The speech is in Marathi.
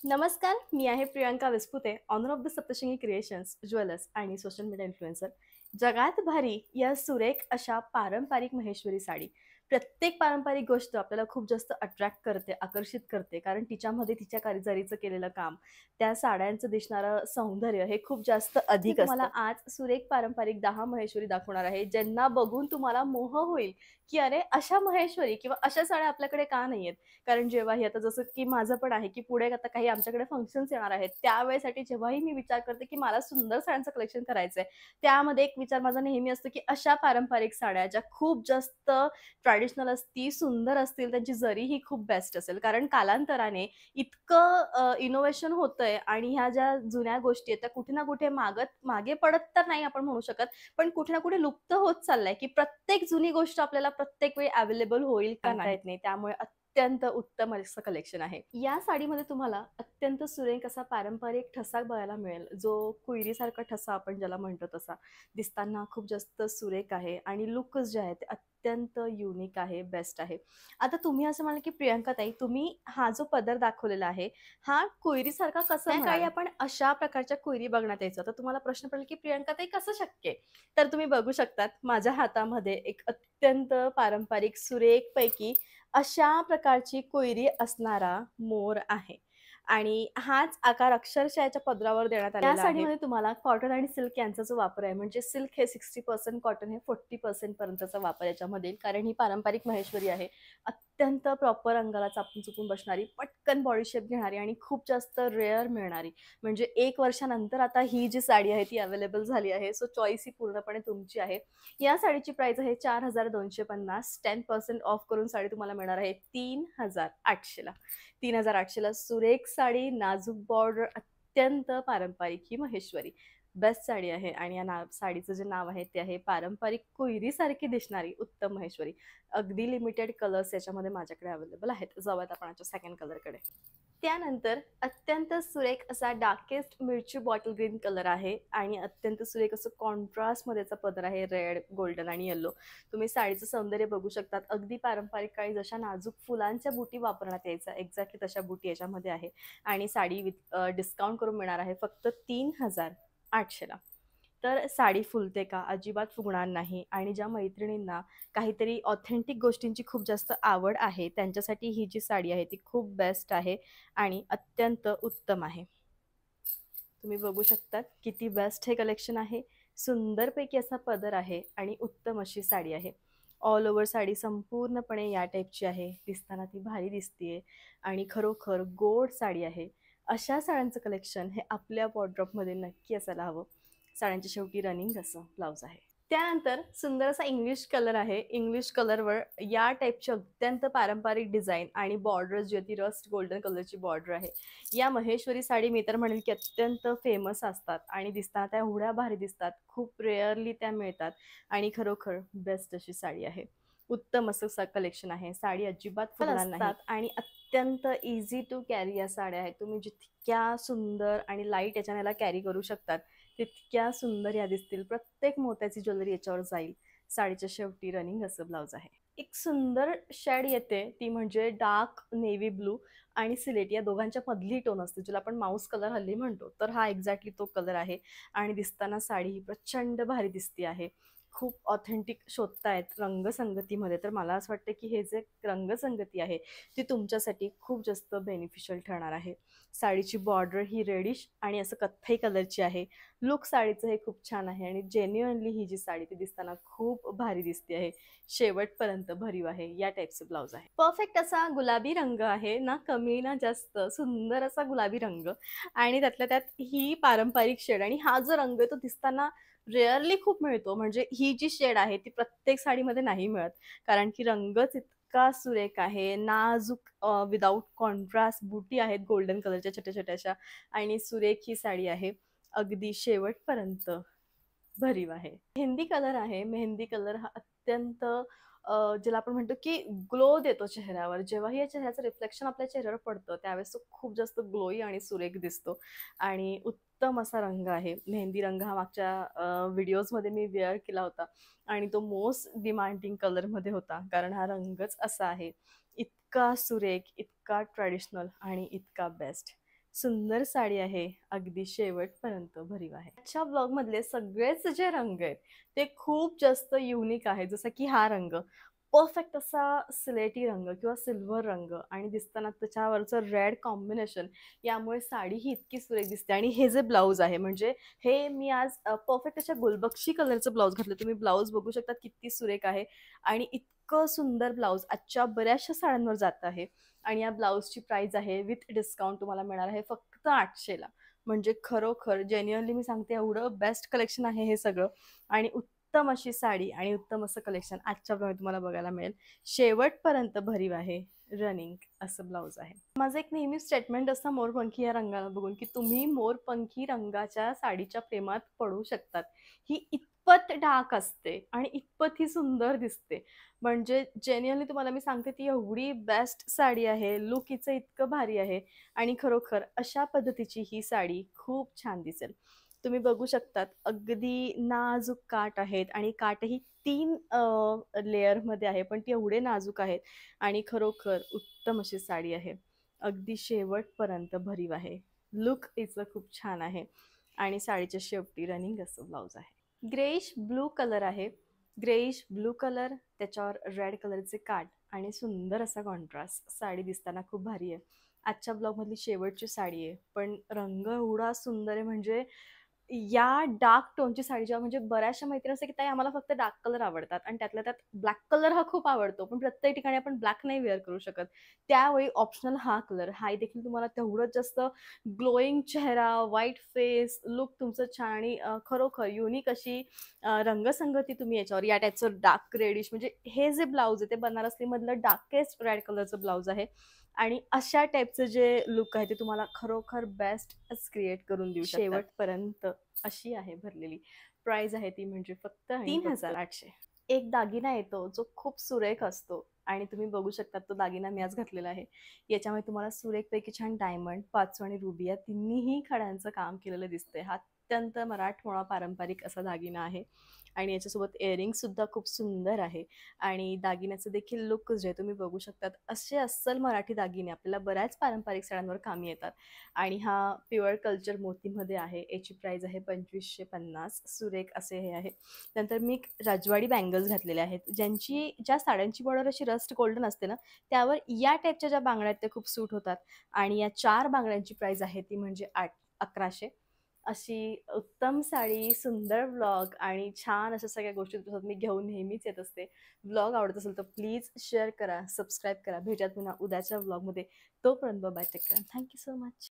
नमस्कार, मी आहे Priyanka Vispute, owner of the Saptashrungi creations, jewellers आणि सोशल मीडिया इन्फ्लुएन्सर. जगात भारी या सुरेख अशा पारंपरिक महेश्वरी साडी. प्रत्येक पारंपरिक गोष्ट आपल्याला खूप जास्त अट्रॅक्ट करते, आकर्षित करते. कारण तिच्यामध्ये तिच्या कारिगिरीचं केलेलं काम, त्या साड्यांचं दिसणारं सौंदर्य हे खूप जास्त अधिक असतं. तुम्हाला आज सुरेख पारंपरिक 10 महेश्वरी दाखवणार आहे, ज्यांना बघून तुम्हाला मोह होईल, की अरे अशा महेश्वरी किंवा अशा साड्या आपल्याकडे का नाहीयेत? कारण जेव्हाही आता जसं की माझं पण आहे, की पुढे आता काही आमच्याकडे फंक्शन्स येणार आहेत. त्यावेळेसाठी जेव्हाही मी विचार करते, की मला सुंदर साड्यांचं कलेक्शन करायचंय. त्यामध्ये एक विचार माझा नेहमी असतो, की अशा पारंपरिक साड्या ज्या खूप जास्त ट्रॅडिशनल असतील, सुंदर असतील, त्यांची जरी ही खूप बेस्ट असेल. कारण कालांतराने इतकं इनोव्हेशन होतंय आणि ह्या ज्या जुन्या गोष्टी आहेत, त्या कुठे ना कुठे मागे पडत तर नाही आपण म्हणू शकत, पण कुठे ना कुठे लुप्त होत चाललाय, की प्रत्येक जुनी गोष्ट आपल्याला प्रत्येक वेळी अवेलेबल होईल का सांगता नाही. येत नाही. त्यामुळे अत्यंत उत्तम असं कलेक्शन आहे. या साडीमध्ये तुम्हाला अत्यंत सुरेख असा पारंपरिक ठसा बघायला मिळेल, जो कुयरीसारखा ठसा आपण ज्याला म्हणतो तसा. दिसताना खूप जास्त सुरेख आहे आणि लुक्स जे आहे ते अत्यंत युनिक आहे, बेस्ट आहे. आता तुम्ही असं म्हणाल, की प्रियंका ताई तुम्ही हा जो पदर दाखवलेला आहे, हा कोयरीसारखा कसा त्या काळी आपण अशा प्रकारच्या कोयरी बघण्यात यायचो. तर तुम्हाला प्रश्न पडेल, की प्रियंका ताई कसं शक्य आहे? तर तुम्ही बघू शकतात माझ्या हातामध्ये एक अत्यंत पारंपरिक सुरेखपैकी अशा प्रकारची कोयरी असणारा मोर आहे आणि हाच आकार अक्षरशः याच्या पदरावर देण्यात आलेला आहे. या साडीमध्ये तुम्हाला कॉटन आणि सिल्क यांचा जो वापर आहे, म्हणजे सिल्क हे 60% कॉटन हे 40% पर्यंतचा वापर याच्यामध्ये येईल. कारण ही पारंपरिक महेश्वरी आहे. अत्यंत प्रॉपर अंगाला चापून-चुपून बसणारी, पटकन बॉडी शेप घेणारी आणि खूप जास्त रेअर मिळणारी. म्हणजे 1 वर्षानंतर आता ही जी साडी आहे ती अवेलेबल झाली आहे. सो चॉईस ही पूर्णपणे तुमची आहे. या साडीची प्राइस आहे 4,250. 10% ऑफ करून साडी तुम्हाला मिळणार आहे 3,800 ला. 3,800 ला सुरेख साडी, नाजूक बॉर्डर, अत्यंत पारंपरिक ही महेश्वरी. बेस्ट साडी आहे आणि या साडीचं जे नाव आहे ते आहे पारंपरिक कोयरीसारखी दिसणारी उत्तम महेश्वरी. अगदी लिमिटेड कलर्स याच्यामध्ये माझ्याकडे अवेलेबल आहेत. जाऊयात आपण याच्या सेकंड कलरकडे. त्यानंतर अत्यंत सुरेख असा डार्केस्ट मिरची बॉटल ग्रीन कलर आहे आणि अत्यंत सुरेख असं कॉन्ट्रास्टमध्येचा पदर आहे रेड, गोल्डन आणि येलो. तुम्ही साडीचं सौंदर्य बघू शकतात. अगदी पारंपरिक काळी जशा नाजूक फुलांच्या बुटी वापरण्यात यायच्या एक्झॅक्टली तशा बुटी याच्यामध्ये आहे आणि साडी विथ डिस्काउंट करून मिळणार आहे फक्त 3,800 ला. तर साडी फुलते का? अजिबात फुगणार नाही आणि ज्या मैत्रिणींना काहीतरी ऑथेंटिक गोष्टींची खूप जास्त आवड आहे, त्यांच्यासाठी ही जी साडी आहे ती खूप बेस्ट आहे आणि अत्यंत उत्तम आहे. तुम्ही बघू शकता किती बेस्ट हे कलेक्शन आहे. सुंदरपैकी असा पदर आहे आणि उत्तम अशी साडी आहे. ऑल ओव्हर साडी संपूर्णपणे या टाईपची आहे. दिसताना ती भारी दिसतीये आणि खरोखर गोड साडी आहे. अशा साड्यांचं कलेक्शन हे आपल्या वॉर्डरोबमध्ये नक्की असायला हवं. साड्यांच्या शेवटी रनिंग असं ब्लाउज आहे. त्यानंतर सुंदर असा इंग्लिश कलर आहे. इंग्लिश कलरवर या टाईपची अत्यंत पारंपरिक डिझाइन आणि बॉर्डर जी आहे ती रस्ट गोल्डन कलरची बॉर्डर आहे. या महेश्वरी साडी मी तर म्हणेल की अत्यंत फेमस असतात आणि दिसताना त्या एवढ्या भारी दिसतात. खूप रेअरली त्या मिळतात आणि खरोखर बेस्ट अशी साडी आहे. उत्तम असं कलेक्शन आहे. साडी अजिबात फुगणार नाही आणि अत्यंत ईझी टू कॅरी या साड्या आहेत. तुम्ही जितक्या सुंदर आणि लाईट याच्याने याला कॅरी करू शकतात, तितक्या सुंदर या दिसतील. प्रत्येक मोत्याची ज्वेलरी याच्यावर जाईल. साडीच्या शेवटी रनिंग असं ब्लाउज आहे. एक सुंदर शेड येते ती म्हणजे डार्क नेव्ही ब्लू आणि सिलेटी या दोघांच्या मधली टोन असते, ज्याला आपण माऊस कलर हल्ली म्हणतो. तर हा एक्झॅक्टली तो कलर आहे आणि दिसताना साडी ही प्रचंड भारी दिसती आहे. खूप ऑथेंटिक शोधतायत रंगसंगतीमध्ये, तर मला असं वाटतं की हे जे रंगसंगती आहे ती तुमच्यासाठी खूप जास्त बेनिफिशियल ठरणार आहे. साडीची बॉर्डर ही रेडिश आणि असं कथ्थई कलरची आहे. लुक साडीचं हे खूप छान आहे आणि जेन्युइनली ही जी साडी ती दिसताना खूप भारी दिसते आहे. शेवटपर्यंत भरीव आहे. या टाईपचं ब्लाउज आहे. परफेक्ट असा गुलाबी रंग आहे. ना कमी ना जास्त. सुंदर असा गुलाबी रंग आणि त्यातल्या त्यात ही पारंपरिक शेड आणि हा जो रंग आहे तो दिसताना रेअरली खूप मिळतो. म्हणजे ही जी शेड आहे ती प्रत्येक साडीमध्ये नाही मिळत. कारण की रंगच इतका सुरेख आहे. नाजूक विदाऊट कॉन्ट्रास्ट बुटी आहेत गोल्डन कलरच्या छोट्या-छोट्याशा आणि सुरेख ही साडी आहे. अगदी शेवटपर्यंत भरीव आहे. मेहंदी कलर आहे. मेहंदी कलर हा अत्यंत ज्याला आपण म्हणतो की ग्लो देतो चेहऱ्यावर. जेव्हाही या चेहऱ्याचं रिफ्लेक्शन आपल्या चेहऱ्यावर पडतं, त्यावेळेस तो खूप जास्त ग्लोई आणि सुरेख दिसतो आणि उत्तम असा रंग आहे. मेहंदी रंग हा मागच्या व्हिडिओजमध्ये मी वेअर केला होता आणि तो मोस्ट डिमांडिंग कलरमध्ये होता. कारण हा रंगच असा आहे. इतका सुरेख, इतका ट्रेडिशनल आणि इतका बेस्ट. सुंदर साडी आहे, अगदी शेवटपर्यंत भरीव आहे. आजच्या ब्लॉगमधले सगळेच जे रंग आहेत ते खूप जास्त युनिक आहेत. जसं की हा रंग परफेक्ट असा सिलेटी रंग किंवा सिल्वर रंग आणि दिसताना त्याच्यावरचं रेड कॉम्बिनेशन, यामुळे साडी ही इतकी सुरेख दिसते. आणि हे जे ब्लाऊज आहे, म्हणजे हे मी आज परफेक्ट अशा गुलबक्षी कलरचं ब्लाऊज घातलं. तुम्ही ब्लाऊज बघू शकता किती सुरेख आहे आणि इतकं सुंदर ब्लाऊज आजच्या बऱ्याचशा साड्यांवर जात आहे. आणि या ब्लाऊजची प्राइस आहे विथ डिस्काउंट तुम्हाला मिळणार आहे फक्त 800ला. म्हणजे खरोखर जेन्युअनली मी सांगते, एवढं बेस्ट कलेक्शन आहे हे सगळं. आणि उत्तम अशी साडी आणि उत्तम असं कलेक्शन आजच्या ब्लॉग तुम्हाला बघायला मिळेल. शेवटपर्यंत भरीव आहे, रनिंग असं ब्लाऊज आहे. माझं एक नेहमी स्टेटमेंट असतं मोरपंखी या रंगाला बघून, की तुम्ही मोरपंखी रंगाच्या साडीच्या प्रेमात पडू शकतात. ही इतपत डार्क असते आणि इतपत ही सुंदर दिसते. म्हणजे जेन्युअनली तुम्हाला मी सांगते, ती एवढी बेस्ट साडी आहे, लुक हिचं इतकं भारी आहे आणि खरोखर अशा पद्धतीची ही साडी खूप छान दिसेल. तुम्ही बघू शकतात, अगदी नाजूक काठ आहेत आणि काठही 3 लेयरमध्ये आहे, पण ती एवढे नाजूक आहेत आणि खरोखर उत्तम अशी साडी आहे. अगदी शेवटपर्यंत भरीव आहे. लुक हिचं खूप छान आहे आणि साडीच्या शेवटी रनिंग असं ब्लाऊज आहे. ग्रेइश ब्लू कलर आहे. ग्रेइश ब्लू कलर, त्याच्यावर रेड कलरचे काठ आणि सुंदर असा कॉन्ट्रास्ट. साडी दिसताना खूप भारी आहे. आजच्या ब्लॉगमधली शेवटची साडी आहे, पण रंग एवढा सुंदर आहे. म्हणजे या डार्क टोनची साडी जेव्हा, म्हणजे बऱ्याचशा मैत्रिणी असतात की ताई आम्हाला फक्त डार्क कलर आवडतात आणि त्यातल्या त्यात ब्लॅक कलर हा खूप आवडतो, पण प्रत्येक ठिकाणी आपण ब्लॅक नाही वेअर करू शकत. त्यावेळी ऑप्शनल हा कलर, हा देखील तुम्हाला तेवढंच जास्त ग्लोईंग चेहरा, व्हाईट फेस, लुक तुमचं छान आणि खरोखर युनिक अशी रंगसंगती तुम्ही याच्यावर, या टाईपचं डार्क रेडिश, म्हणजे हे जे ब्लाऊज आहे ते बनारसीमधलं डार्केस्ट रेड कलरचं ब्लाऊज आहे आणि अशा टाईपचं जे लुक आहे ते तुम्हाला खरोखर बेस्ट क्रिएट करून देऊ शकतात. शेवटपर्यंत अशी आहे भरलेली. प्राइस आहे ती म्हणजे फक्त 3800. एक दागिना येतो जो खूप सुरेख असतो आणि तुम्ही बघू शकता, तो दागिना मी आज घातलेला आहे. याच्यामध्ये तुम्हाला सुरेखपैकी छान डायमंड, पाचू आणि रुबी या तिन्हीही खड्यांचं काम केलेलं दिसतंय. हा अत्यंत मराठमोळा पारंपरिक असा दागिना आहे आणि याच्यासोबत इअरिंग सुद्धा खूप सुंदर आहे आणि दागिन्याचं देखील लुक जे तुम्ही बघू शकतात, असे अस्सल मराठी दागिने आपल्याला बऱ्याच पारंपरिक सणांवर कामी येतात. आणि हा प्युअर कल्चर मोतीमध्ये आहे. याची प्राइस आहे 2550. सुरेख असे हे आहे. नंतर मी एक राजवाडी बँगल्स घातलेल्या आहेत, ज्या साड्यांची बॉर्डर अशी रस्ट गोल्डन असते ना, त्यावर या टाईपच्या ज्या बांगड्या आहेत त्या खूप सूट होतात. आणि या 4 बांगड्यांची प्राइस आहे ती म्हणजे 1100. अशी उत्तम साडी, सुंदर व्लॉग आणि छान अशा सगळ्या गोष्टी तुमच्यासोबत मी घेऊन नेहमीच येत असते. व्लॉग आवडत असेल तर प्लीज शेअर करा, सबस्क्राईब करा. भेटूयात पुन्हा उद्याच्या व्लॉगमध्ये. तोपर्यंत bye, take care. Thank you so much.